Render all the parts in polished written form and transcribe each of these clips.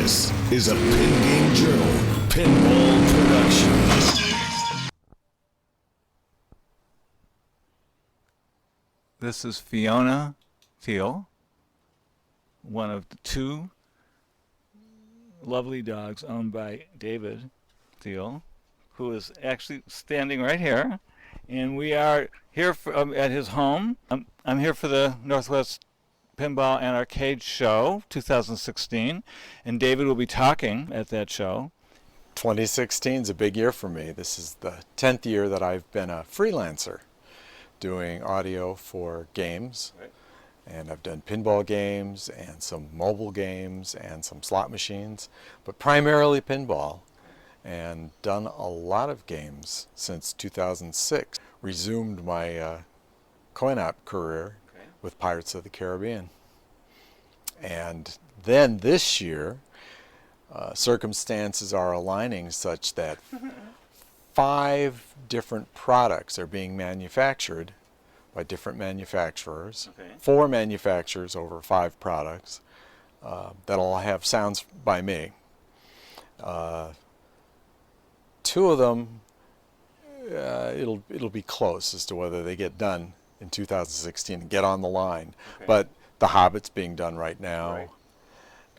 This is a PinGame Journal Pinball production. This is Fiona Thiel, one of the two lovely dogs owned by David Thiel, who is actually standing right here. And we are here at his home. I'm here for the Northwest Pinball and Arcade Show 2016, and David will be talking at that show. 2016 is a big year for me. This is the 10th year that I've been a freelancer doing audio for games. Right. And I've done pinball games and some mobile games and some slot machines, but primarily pinball, and done a lot of games since 2006. Resumed my coin-op career with Pirates of the Caribbean. And then this year, circumstances are aligning such that 5 different products are being manufactured by different manufacturers. 4 manufacturers over 5 products that'll have sounds by me. 2 of them, it'll be close as to whether they get done in 2016 and get on the line. But the Hobbit's being done right now,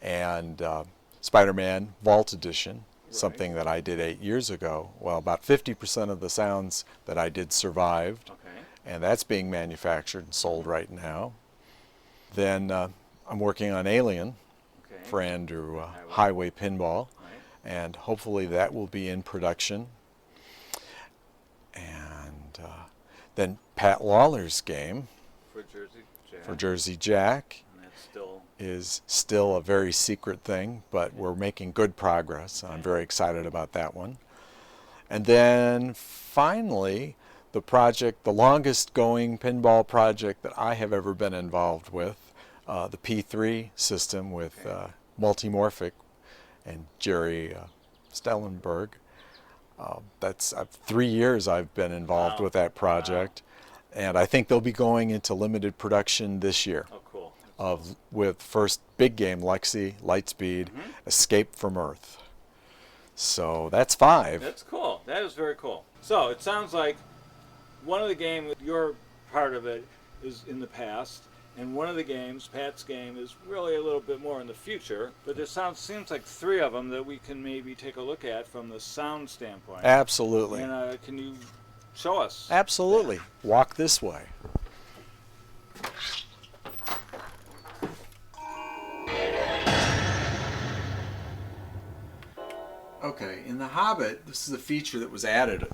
and Spider-Man Vault Edition, something that I did 8 years ago. Well, about 50% of the sounds that I did survived, and that's being manufactured and sold right now. Then I'm working on Alien for Andrew Heighway Pinball, and hopefully that will be in production. And then Pat Lawler's game for Jersey Jack is still a very secret thing, but we're making good progress. I'm very excited about that one. And then finally, the project, the longest going pinball project that I have ever been involved with, the P3 system with Multimorphic and Jerry Stellenberg. That's 3 years I've been involved with that project, and I think they'll be going into limited production this year. With first big game Lexi, Lightspeed, Escape from Earth. So that's 5. That's cool. That is very cool. So it sounds like one of the games, your part of it, is in the past, and one of the games, Pat's game, is really a little bit more in the future. But there seems like 3 of them that we can maybe take a look at from the sound standpoint. Absolutely. And can you show us? Absolutely. Walk this way. Okay, in the Hobbit, this is a feature that was added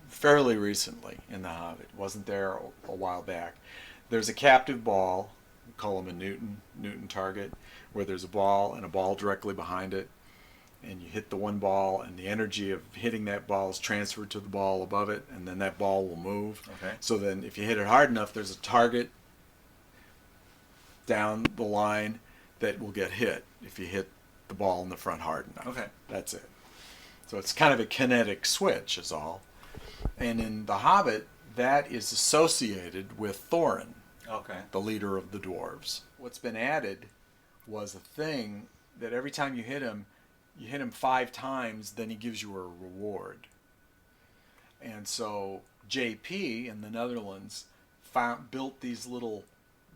fairly recently in the Hobbit. It wasn't there a while back. There's a captive ball, we call them a Newton target, where there's a ball and a ball directly behind it, and you hit the one ball, and the energy of hitting that ball is transferred to the ball above it, and then that ball will move. So then if you hit it hard enough, there's a target down the line that will get hit if you hit the ball in the front hard enough. That's it. So it's kind of a kinetic switch is all. And in The Hobbit, that is associated with Thorin, the leader of the dwarves. What's been added was a thing that every time you hit him 5 times, then he gives you a reward. And so JP in the Netherlands built these little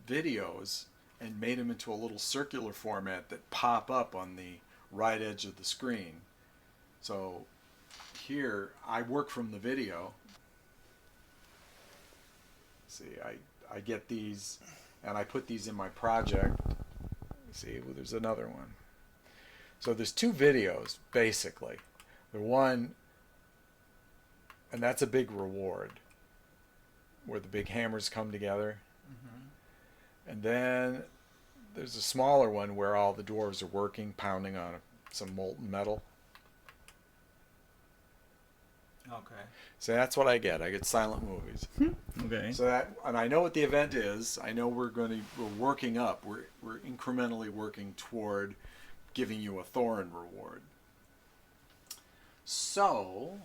videos and made them into a little circular format that pop up on the right edge of the screen. So here, I work from the video. See, I get these, and I put these in my project. See, well, there's another one. So there's 2 videos, basically. The one, and that's a big reward, where the big hammers come together. And then there's a smaller one where all the dwarves are working, pounding on some molten metal. So that's what I get. I get silent movies. So that, and I know what the event is. I know we're working up. We're incrementally working toward giving you a Thorin reward. So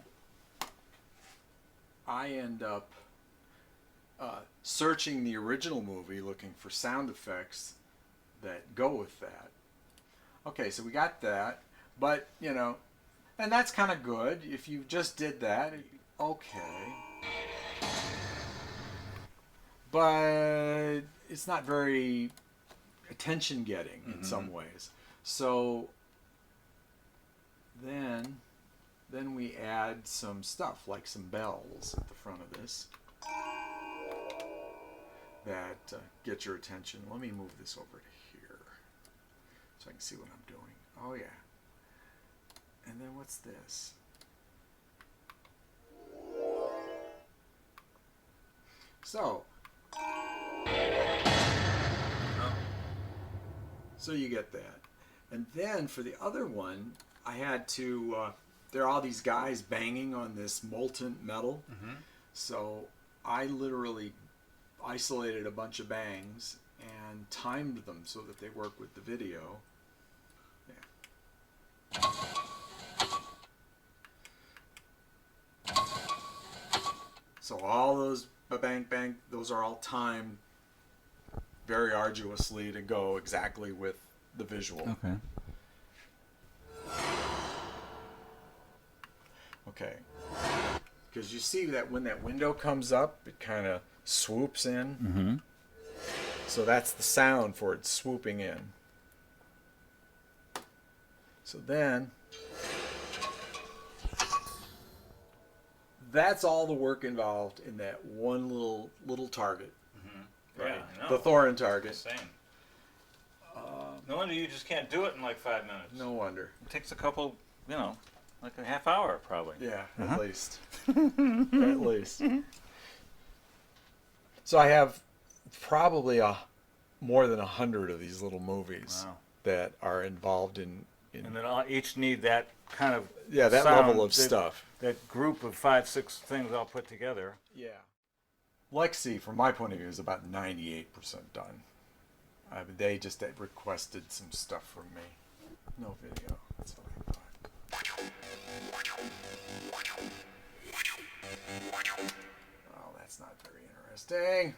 I end up searching the original movie looking for sound effects that go with that. Okay, so we got that, but you know, and that's kind of good if you just did that. Okay, but it's not very attention getting in some ways. So then we add some stuff like some bells at the front of this that get your attention. Let me move this over to here so I can see what I'm doing. Oh yeah. And then what's this? So you get that. And then for the other one, I had to, there are all these guys banging on this molten metal. So I literally isolated a bunch of bangs and timed them so that they work with the video. Yeah. So all those bang bang, those are all timed very arduously to go exactly with the visual. Okay. Okay. Because you see that when that window comes up, it kind of swoops in. So that's the sound for it swooping in. So then, that's all the work involved in that one little target. Right? Yeah, I know. The Thorin target. Same. No wonder you just can't do it in like 5 minutes. No wonder. It takes a couple, you know, like a half hour probably. Yeah, at least. At least. So I have probably more than 100 of these little movies that are involved in and then each need that kind of that sound, level of stuff. That group of 5, 6 things all put together. Yeah. Lexi, from my point of view, is about 98% done. They just requested some stuff from me. No video. That's what I thought. Oh, that's not very interesting.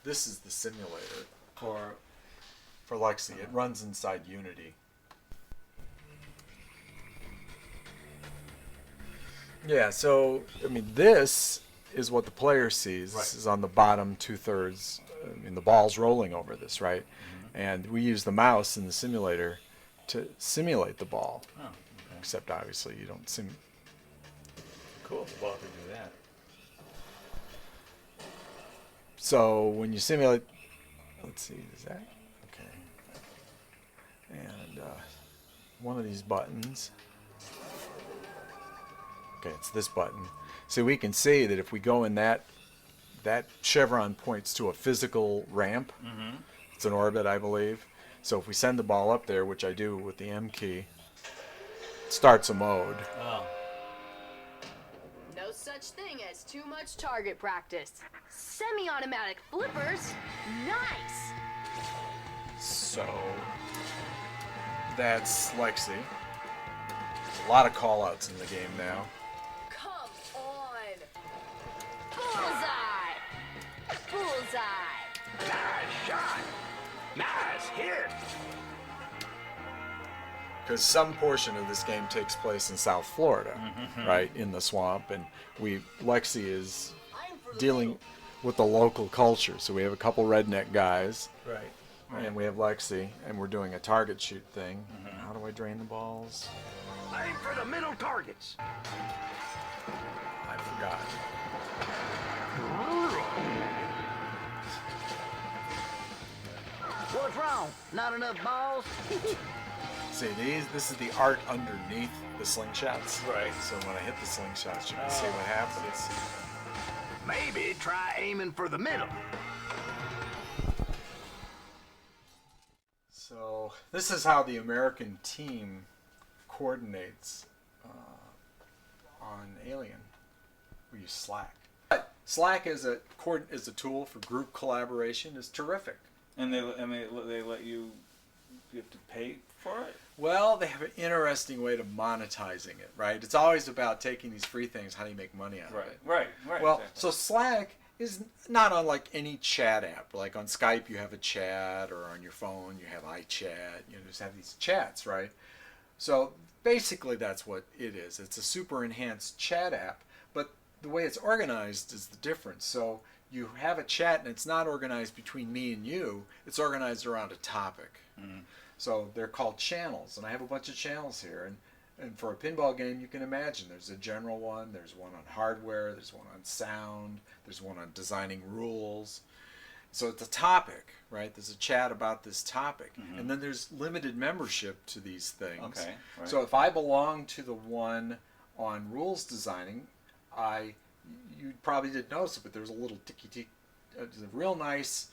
This is the simulator for Lexi. It runs inside Unity. Yeah, so I mean, this is what the player sees. This is on the bottom 2/3. I mean, the ball's rolling over this, right? And we use the mouse in the simulator to simulate the ball. Oh, okay. Except obviously you don't Cool. The ball could do that. So when you simulate, let's see, is that okay? And one of these buttons. Okay, it's this button. So we can see that if we go in that chevron points to a physical ramp. It's an orbit, I believe. So if we send the ball up there, which I do with the M key, it starts a mode. Oh. No such thing as too much target practice. Semi-automatic flippers? Nice! So that's Lexi. A lot of call-outs in the game now. Come on! Bullseye! Bullseye! Nice shot. Nice hit. Because some portion of this game takes place in South Florida, right, in the swamp, and Lexi is dealing with the local culture. So we have a couple redneck guys, Right. and we have Lexi, and we're doing a target shoot thing. How do I drain the balls? Aim for the middle targets. I forgot. What's wrong? Not enough balls? See, this is the art underneath the slingshots. Right. So when I hit the slingshots, you can see what happens. Maybe try aiming for the middle. So this is how the American team coordinates on Alien. We use Slack. Slack as a tool for group collaboration is terrific. And they let you have to pay for it? Well, they have an interesting way to monetizing it, right? It's always about taking these free things, how do you make money out of it? Right. Well, exactly. so Slack is not unlike any chat app. Like on Skype, you have a chat, or on your phone, you have iChat. You just have these chats, right? So basically, that's what it is. It's a super enhanced chat app, but the way it's organized is the difference. So you have a chat, and it's not organized between me and you. It's organized around a topic. Mm. So they're called channels, and I have a bunch of channels here. And for a pinball game, you can imagine there's a general one, there's one on hardware, there's one on sound, there's one on designing rules. So it's a topic, right? There's a chat about this topic. Mm-hmm. And then there's limited membership to these things. Okay, right. So if I belong to the one on rules designing, you probably didn't notice it, but there's a little ticky-tick, a real nice,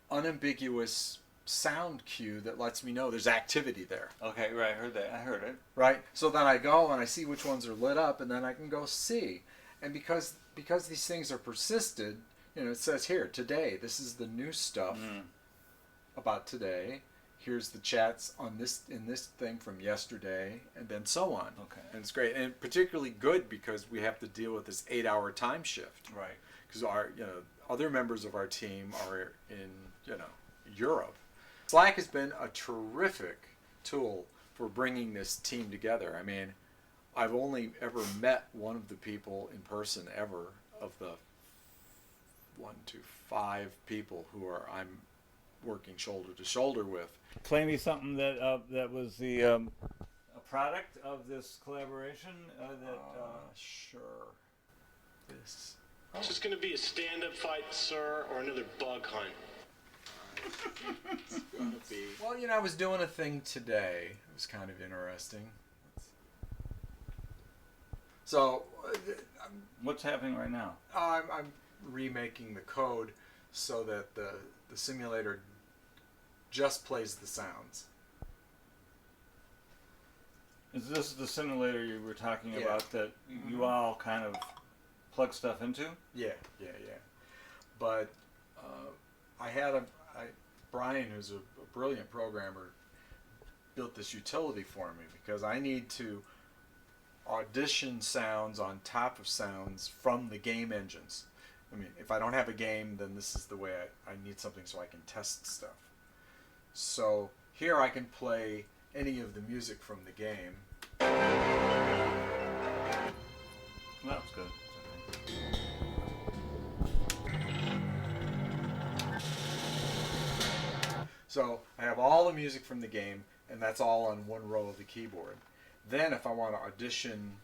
unambiguous sound cue that lets me know there's activity there. Okay, right. I heard that. I heard it. Right? So then I go and I see which ones are lit up, and then I can go see. And because these things are persisted, it says here, today, this is the new stuff about today. Here's the chats on in this thing from yesterday, and then so on. Okay. And it's great. And particularly good because we have to deal with this 8-hour time shift. Right. Because our other members of our team are in Europe. Slack has been a terrific tool for bringing this team together. I mean, I've only ever met one of the people in person ever of the 1 to 5 people who I'm working shoulder to shoulder with. Play me something that was the a product of this collaboration. Sure. This. Is this going to be a stand-up fight, sir, or another bug hunt? It's gonna be. Well, I was doing a thing today. It was kind of interesting. So, What's happening right now? I'm remaking the code so that the simulator just plays the sounds. Is this the simulator you were talking Yeah. about that you all kind of plug stuff into? Yeah. But Brian, who's a brilliant programmer, built this utility for me because I need to audition sounds on top of sounds from the game engines. I mean, if I don't have a game, then this is the way I need something so I can test stuff. So here I can play any of the music from the game. Well, that's good. So I have all the music from the game, and that's all on one row of the keyboard. Then if I want to audition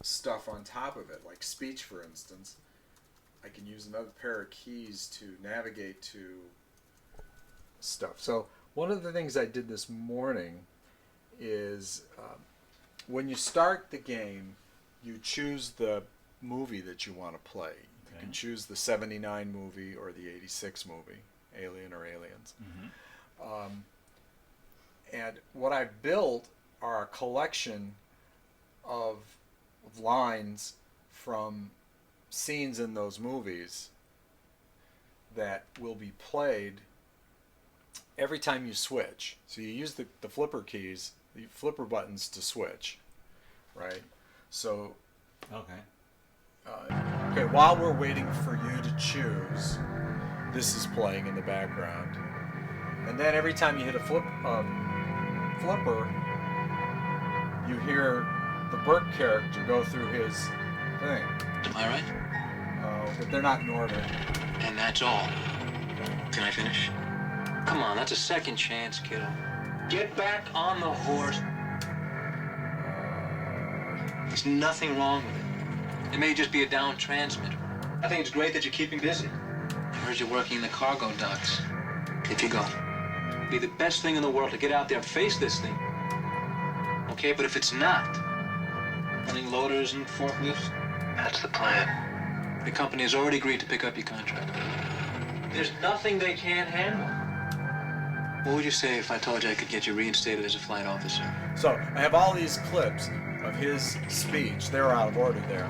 stuff on top of it, like speech for instance, I can use another pair of keys to navigate to stuff. So one of the things I did this morning is when you start the game, you choose the movie that you want to play. Okay. You can choose the 79 movie or the 86 movie, Alien or Aliens. Mm-hmm. And what I built are a collection of lines from scenes in those movies that will be played every time you switch. So you use the flipper keys, the flipper buttons to switch, right? So, Okay. while we're waiting for you to choose, this is playing in the background. And then every time you hit a flipper, you hear the Burke character go through his thing. Am I right? But they're not in order. And that's all. Can I finish? Come on, that's a second chance, kiddo. Get back on the horse. There's nothing wrong with it. It may just be a down transmitter. I think it's great that you're keeping busy. I heard you're working in the cargo docks. If you go, it'd be the best thing in the world to get out there and face this thing. Okay, but if it's not, running loaders and forklifts, that's the plan. The company has already agreed to pick up your contract. There's nothing they can't handle. What would you say if I told you I could get you reinstated as a flight officer? So I have all these clips of his speech. They're out of order there.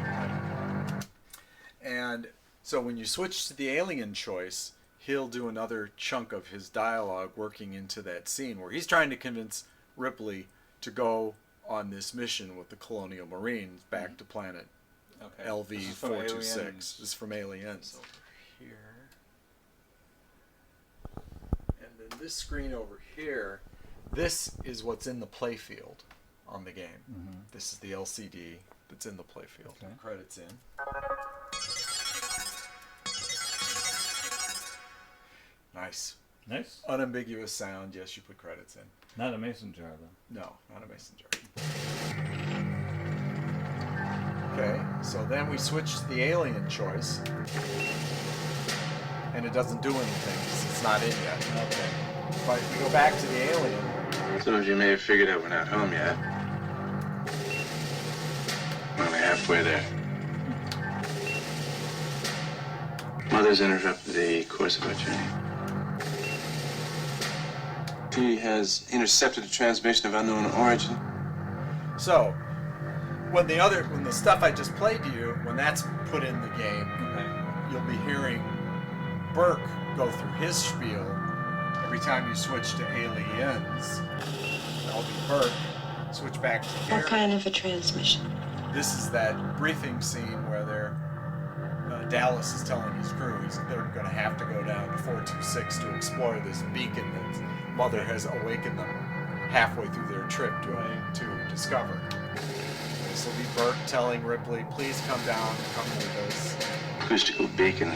And so when you switch to the alien choice, he'll do another chunk of his dialogue working into that scene where he's trying to convince Ripley to go on this mission with the Colonial Marines back to planet LV-426. This is from Aliens. Over here. And then this screen over here, this is what's in the playfield on the game. This is the LCD that's in the playfield. Okay. Credits in. Nice. Nice. Unambiguous sound. Yes, you put credits in. Not a mason jar, though. No, not a mason jar. Okay, so then we switch to the alien choice. And it doesn't do anything because it's not in yet. Okay. But we go back to the alien. Some of you may have figured out we're not home yet. We're only halfway there. Mother's interrupted the course of our journey. She has intercepted a transmission of unknown origin. So, when the stuff I just played to you, when that's put in the game, you'll be hearing Burke go through his spiel every time you switch to Aliens. That'll be Burke. Switch back to here. What kind of a transmission? This is that briefing scene where Dallas is telling his crew they're going to have to go down to 426 to explore this beacon that Mother has awakened them halfway through their trip to discover. This will be Burke telling Ripley, please come down and come with us. Acoustical beacon.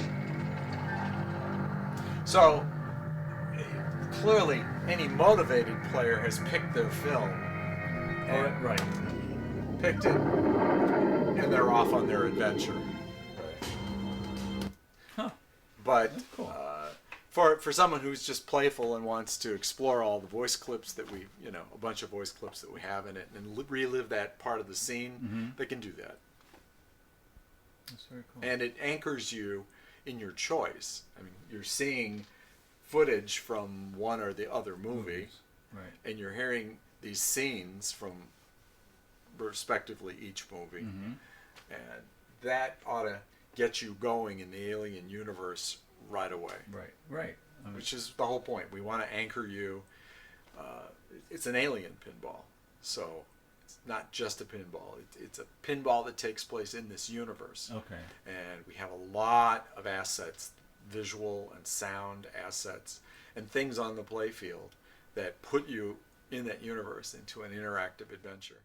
So, clearly, any motivated player has picked their film. And picked it, and they're off on their adventure. But for someone who's just playful and wants to explore all the voice clips that a bunch of voice clips that we have in it, and relive that part of the scene, they can do that. That's very cool. And it anchors you in your choice. I mean, you're seeing footage from one or the other movie, and you're hearing these scenes from respectively each movie, and that ought to get you going in the alien universe right away. Right. Which is the whole point. We want to anchor you. It's an alien pinball, so it's not just a pinball. It's a pinball that takes place in this universe. Okay. And we have a lot of assets, visual and sound assets, and things on the playfield that put you in that universe into an interactive adventure.